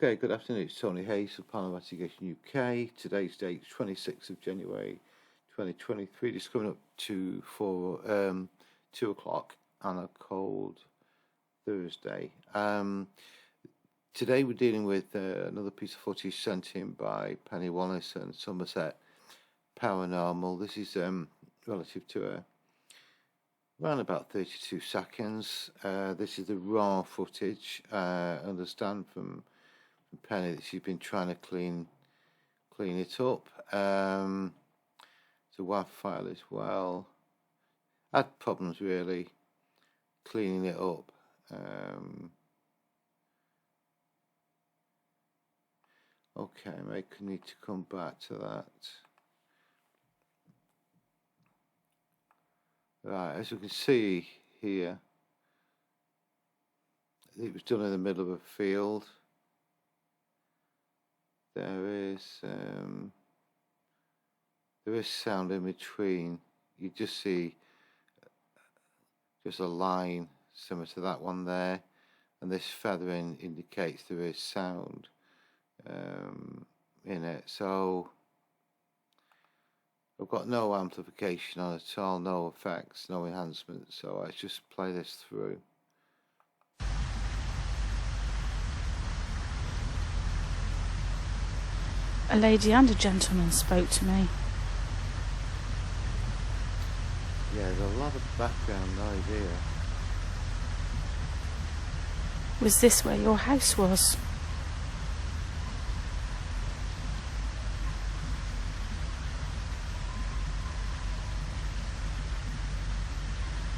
Okay, good afternoon. It's Tony Hayes of Paranormal Investigation UK. Today's date is 26th of January 2023. Just coming up for 2 o'clock on a cold Thursday. Today we're dealing with another piece of footage sent in by Penny Wallace and Somerset Paranormal. This is relative to around about 32 seconds. This is the raw footage. I understand from Penny that she's been trying to clean it up. It's a WAV file as well. Had problems really cleaning it up. Okay, I may need to come back to that. Right, as you can see here, it was done in the middle of a field. There is sound in between. You just see just a line similar to that one there, and this feathering indicates there is sound in it. So I've got no amplification on it at all, no effects, no enhancement. So let's just play this through. A lady and a gentleman spoke to me. Yeah, there's a lot of background noise here. Was this where your house was?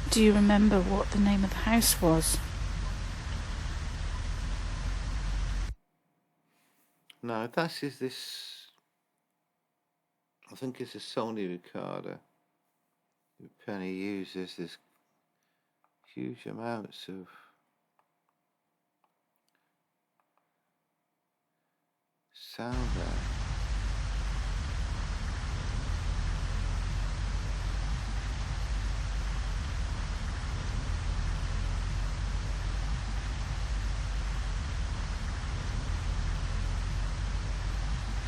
Do you remember what the name of the house was? No, that is this. I think it's a Sony recorder. Penny uses this huge amounts of sound there.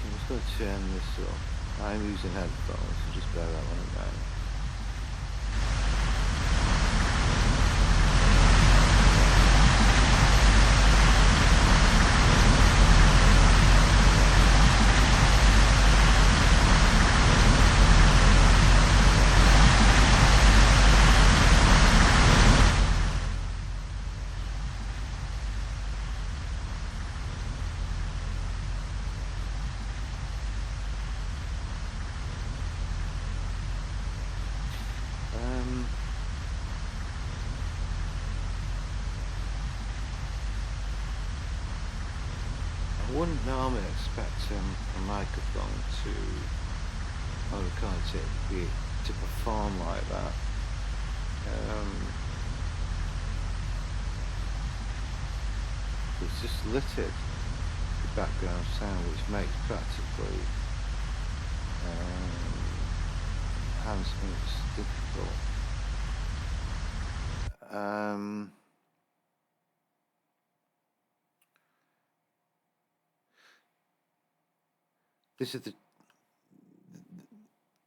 I'm just going to turn this up. I'm using headphones, so just bear that one in mind. I wouldn't normally expect a microphone or a recorder to perform like that. It's just littered with background sound, which makes practically enhancements difficult. This is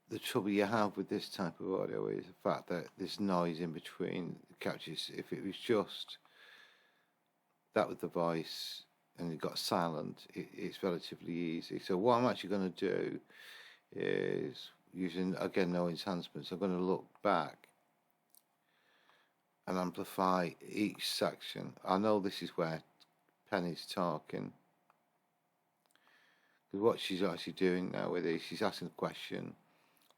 the trouble you have with this type of audio, is the fact that there's noise in between the catches. If it was just that with the voice and it got silent, it's relatively easy. So what I'm actually going to do is, using again no enhancements, I'm going to look back and amplify each section. I know this is where Penny's talking. What she's actually doing now with it, she's asking a question,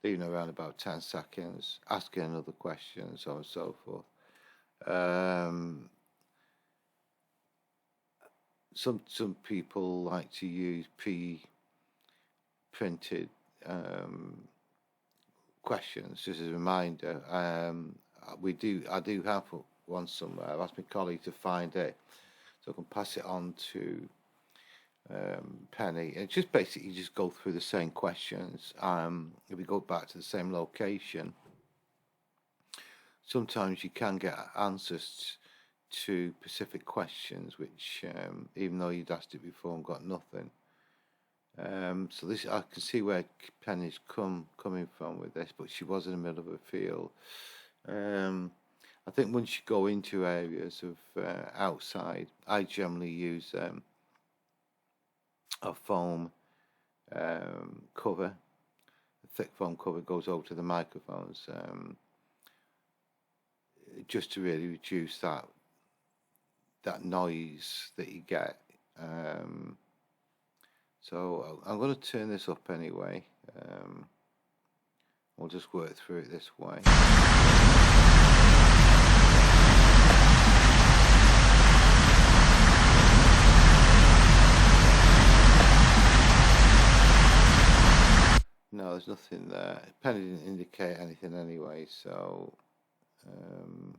leaving around about 10 seconds, asking another question, so on and so forth. Some people like to use pre-printed questions, just as a reminder. I do have one somewhere. I've asked my colleague to find it, so I can pass it on to Penny. And just basically just go through the same questions. If we go back to the same location, sometimes you can get answers to specific questions, which even though you'd asked it before and got nothing. So this, I can see where Penny's coming from with this, but she was in the middle of a field. I think once you go into areas of outside, I generally use a foam cover. A thick foam cover goes over to the microphones, just to really reduce that noise that you get. So I'm going to turn this up anyway. We'll just work through it this way. No, there's nothing there. Penny didn't indicate anything anyway, so we'll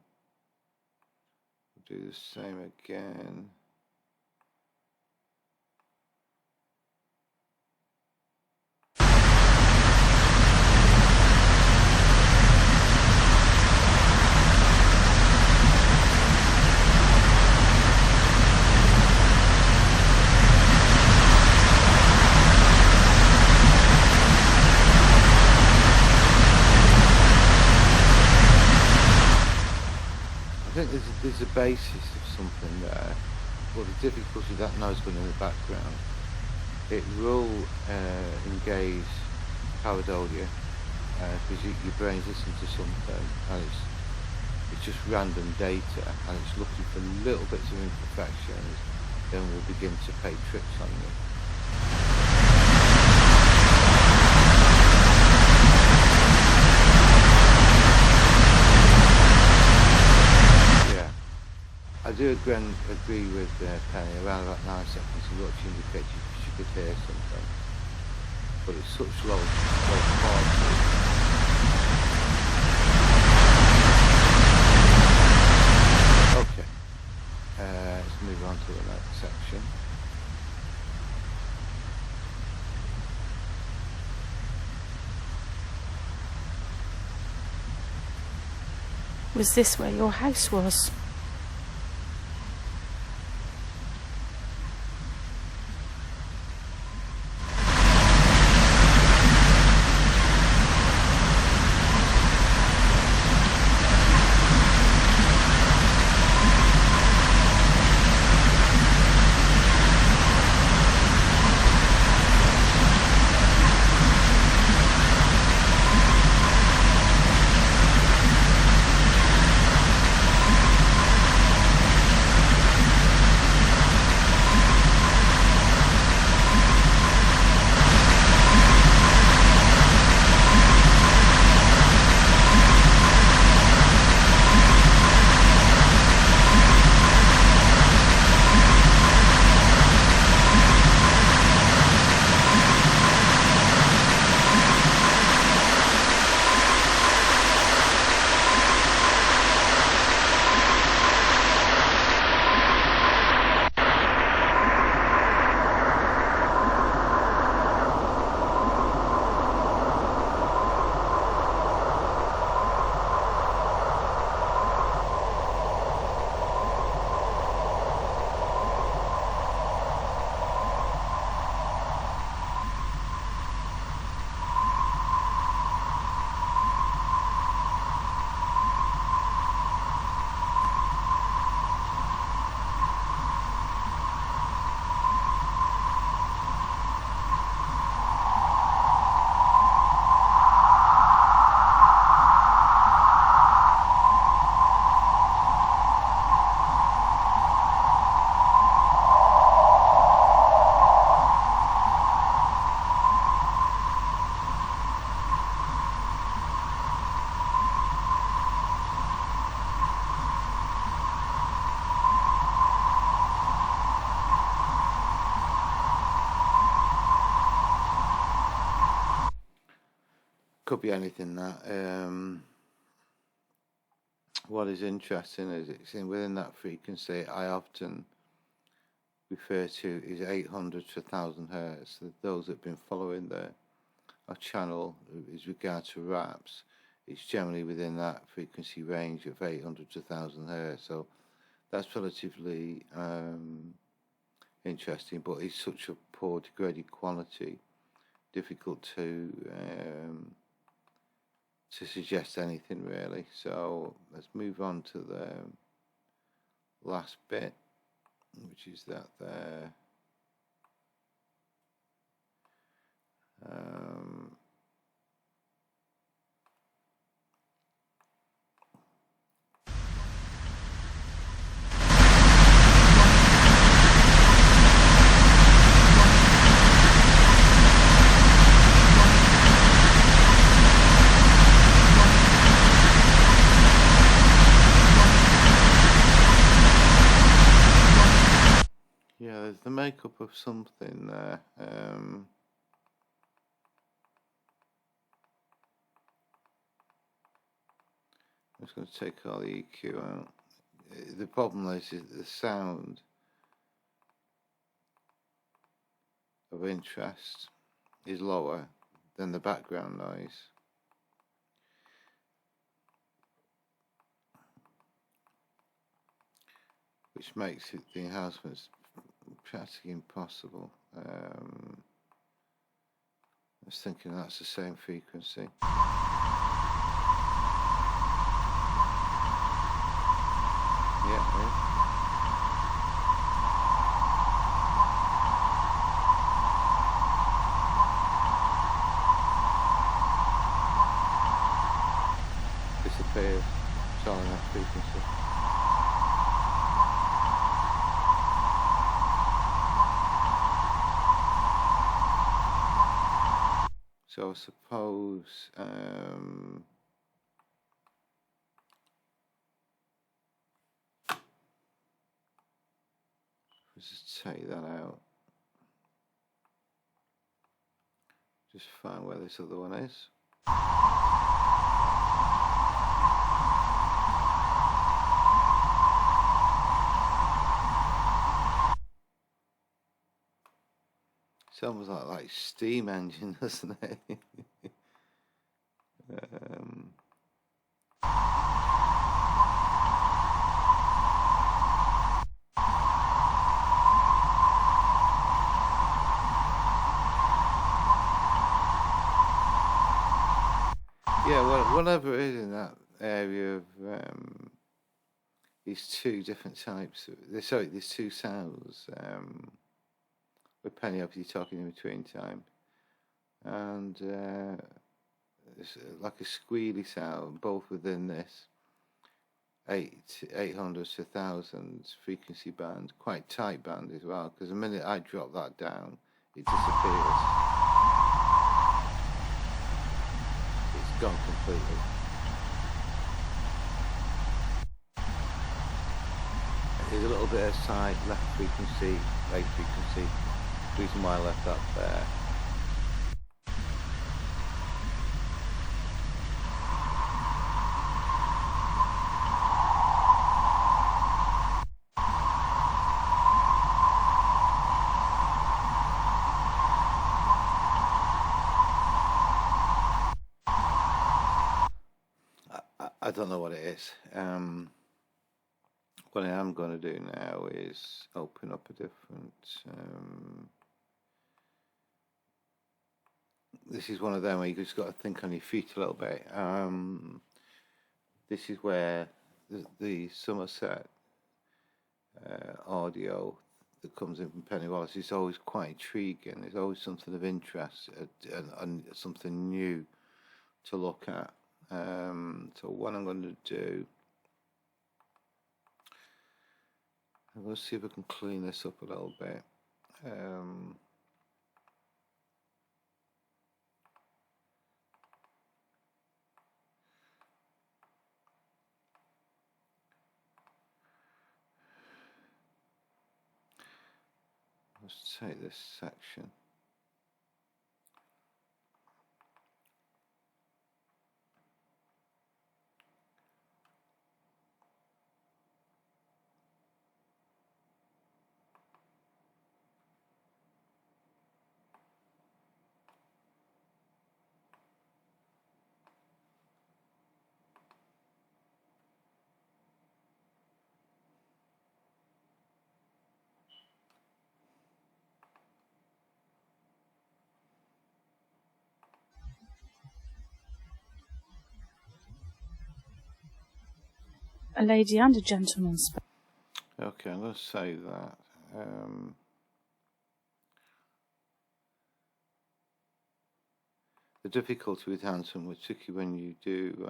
do the same again. I think there's a basis of something there. Well, the difficulty that noise going in the background, it will engage pareidolia, because your brain's listening to something and it's just random data and it's looking for little bits of imperfections, then will begin to play tricks on you. I do agree with Penny. Around about 9 seconds of watch indicates she could hear something, but it's such low quality. Okay, let's move on to the next section. Was this where your house was? Could be anything that. What is interesting is it's within that frequency I often refer to is 800 to 1000 hertz. Those that have been following our channel as regard to raps, it's generally within that frequency range of 800 to 1000 hertz. So that's relatively interesting, but it's such a poor degraded quality, difficult to suggest anything really. So let's move on to the last bit, which is that there. Yeah, there's the makeup of something there. I'm just going to take all the EQ out. The problem is the sound of interest is lower than the background noise. Which makes the enhancements practically impossible. I was thinking that's the same frequency. Yeah. Disappears. It's all in that frequency. So I suppose let's just take that out. Just find where this other one is. It's almost like steam engine, doesn't it? Yeah, whatever it is in that area of these two different types of, these two sounds, with Penny obviously talking in between time, and it's like a squealy sound, both within this 800 to 1000 frequency band, quite tight band as well, because the minute I drop that down, it disappears. It's gone completely. There's a little bit of side left frequency, right frequency. Reason why I left that there. I don't know what it is. What I am going to do now is open up a different. This is one of them where you just got to think on your feet a little bit. This is where the Somerset audio that comes in from Penny Wallace is always quite intriguing. There's always something of interest and something new to look at. So what I'm going to do, let's see if I can clean this up a little bit. Let's take this section. A lady and a gentleman spoke. Okay, I'm going to save that. The difficulty with Hanson was tricky when you do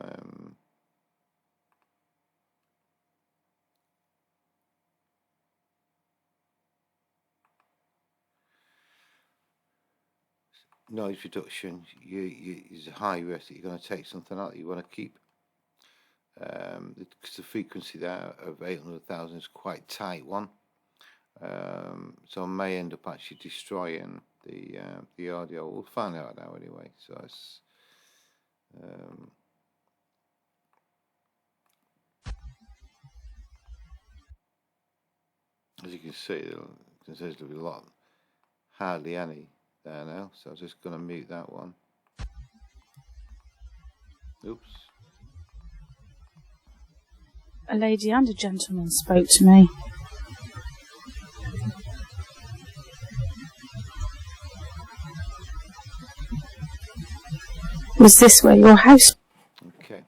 noise reduction. Is a high risk that you're going to take something out that you want to keep. Because the frequency there of 800,000 is quite a tight one. So I may end up actually destroying the audio. We'll find out now anyway. So it's as you can see, there's a lot, hardly any there now. So I'm just going to mute that one. Oops. A lady and a gentleman spoke to me. Was this where your house? Okay.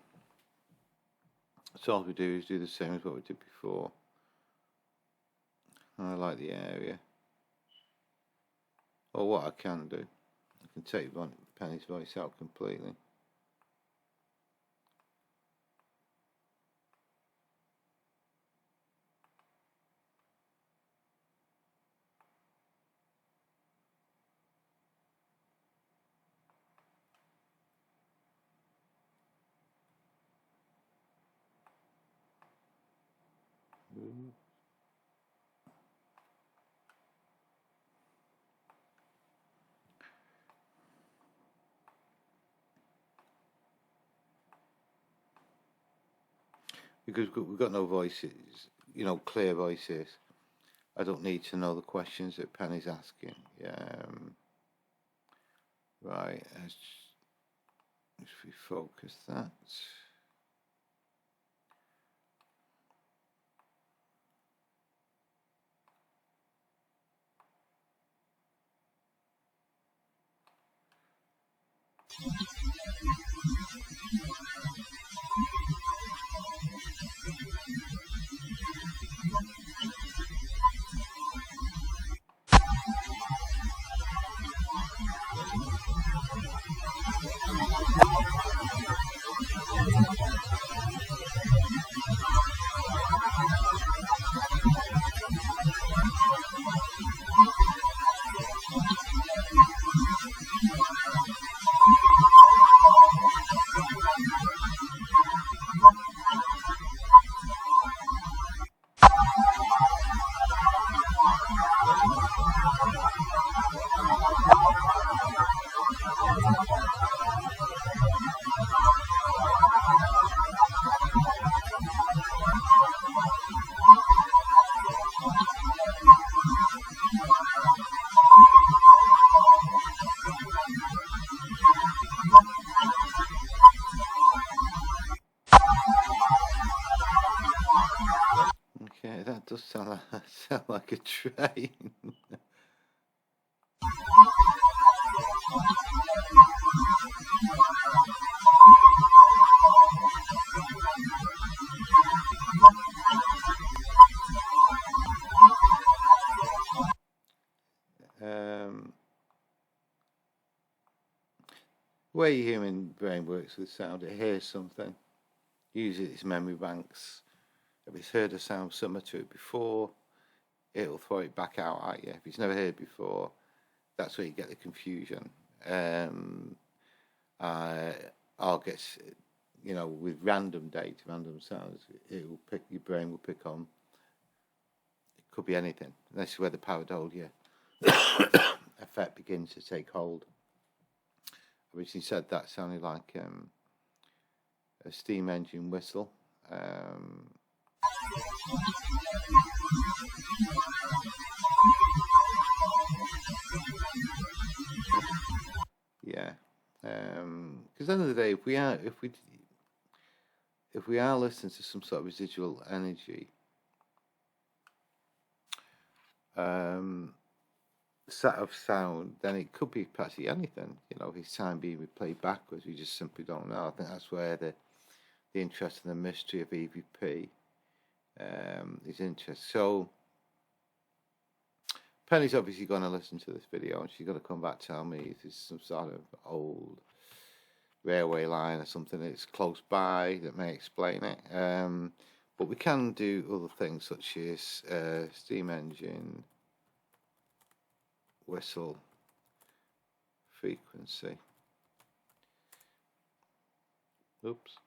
So all we do is do the same as what we did before. I like the area. Or what I can do, I can take Penny's voice out completely. Because we've got no voices, clear voices. I don't need to know the questions that Penny's asking. Right, let's refocus that. Okay, that does sound like a train. The way your human brain works with sound, it hears something, uses its memory banks. If it's heard a sound similar to it before, it'll throw it back out at you. If it's never heard before, that's where you get the confusion. I'll get, with random data, random sounds, your brain will pick on. It could be anything. That's where the pareidolia effect begins to take hold. I originally said that sounded like a steam engine whistle. Yeah, because at the end of the day, if we are listening to some sort of residual energy, set of sound, then it could be practically anything. If it's time being replayed backwards, we just simply don't know. I think that's where the interest and the mystery of EVP his interest. So Penny's obviously going to listen to this video, and she's going to come back tell me if there's some sort of old railway line or something that's close by that may explain it. But we can do other things such as steam engine, whistle, frequency. Oops.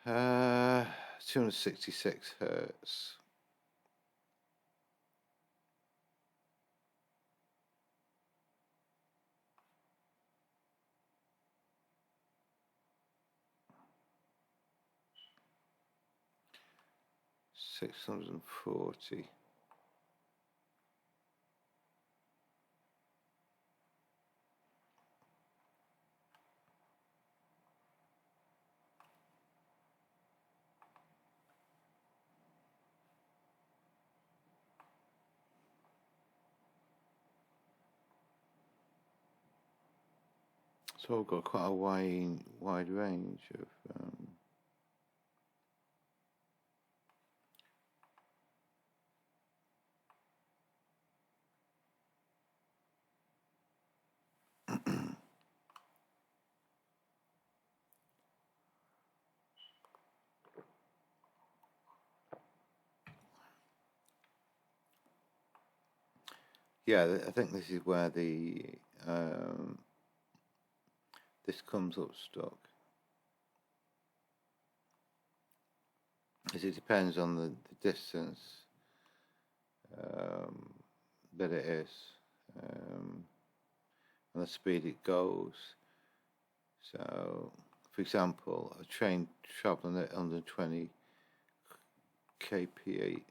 Uh, 266 hertz. $640. So we've got quite a wide range of yeah, I think this is where the this comes up stuck, as it depends on the distance that it is and the speed it goes. So, for example, a train travelling at 120 kph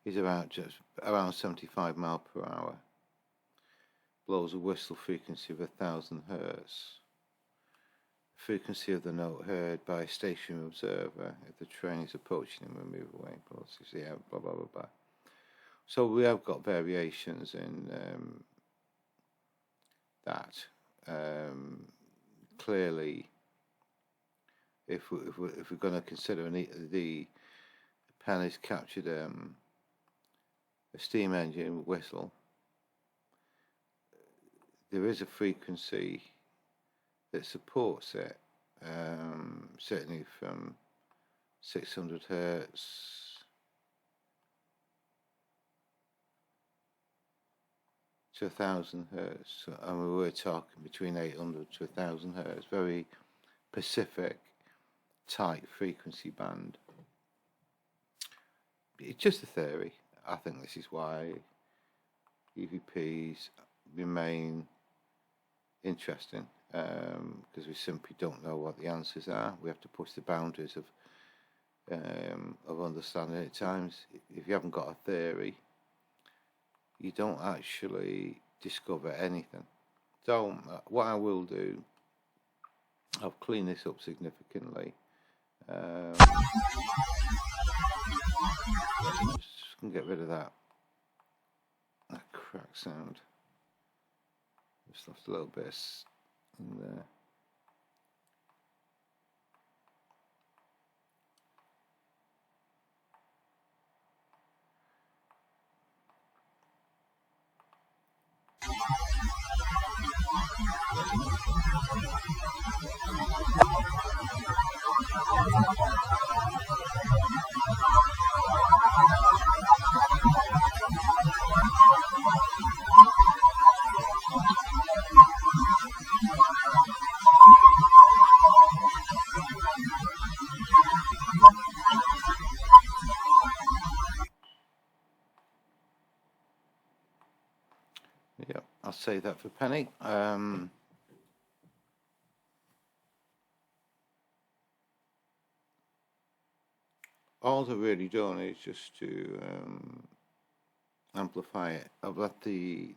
is around 75 miles per hour. Blows a whistle frequency of 1,000 hertz. Frequency of the note heard by a stationary observer if the train is approaching him and move away. Yeah, blah blah blah blah. So we have got variations in that. Clearly, if we're going to consider the pen has captured a steam engine whistle, there is a frequency that supports it, certainly from 600 hertz to 1,000 hertz, and we were talking between 800 to 1,000 hertz, very specific, tight frequency band. It's just a theory. I think this is why EVPs remain interesting, because we simply don't know what the answers are. We have to push the boundaries of understanding at times. If you haven't got a theory, you don't actually discover anything. So what I will do, I'll clean this up significantly. Just can get rid of that crack sound. Just left a little bit in there. Yep, I'll save that for Penny. All I've really done is just to amplify it. I've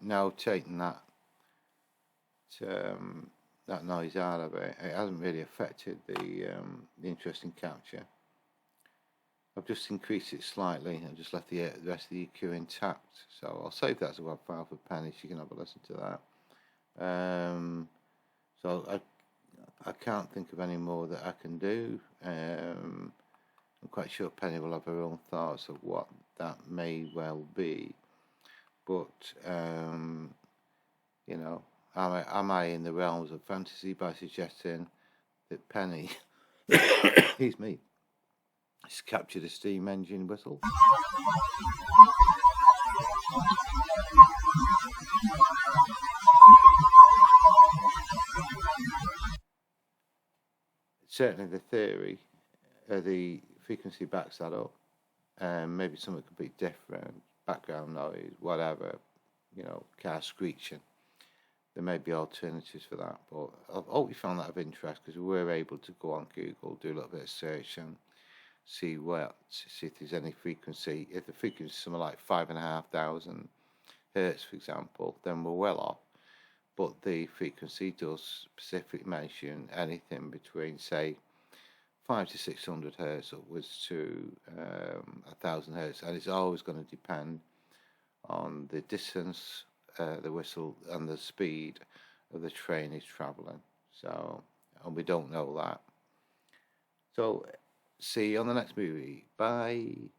now taken that that noise out of it. It hasn't really affected the interest in capture. I've just increased it slightly and just left the rest of the EQ intact. So I'll save that as a web file for Penny. She can have a listen to that. So I can't think of any more that I can do. I'm quite sure Penny will have her own thoughts of what that may well be. But, you know, am I in the realms of fantasy by suggesting that Penny, excuse me, has captured a steam engine whistle? Certainly the theory, the frequency backs that up. Maybe something could be different, background noise, whatever, you know, car screeching. There may be alternatives for that, but I hope you found that of interest, because we were able to go on Google, do a little bit of search and see if there's any frequency. If the frequency is something like 5,500 hertz, for example, then we're well off. But the frequency does specifically mention anything between, say, 500 to 600 hertz upwards to 1,000 hertz, and it's always going to depend on the distance, the whistle, and the speed of the train is travelling. So, and we don't know that. So, see you on the next movie. Bye.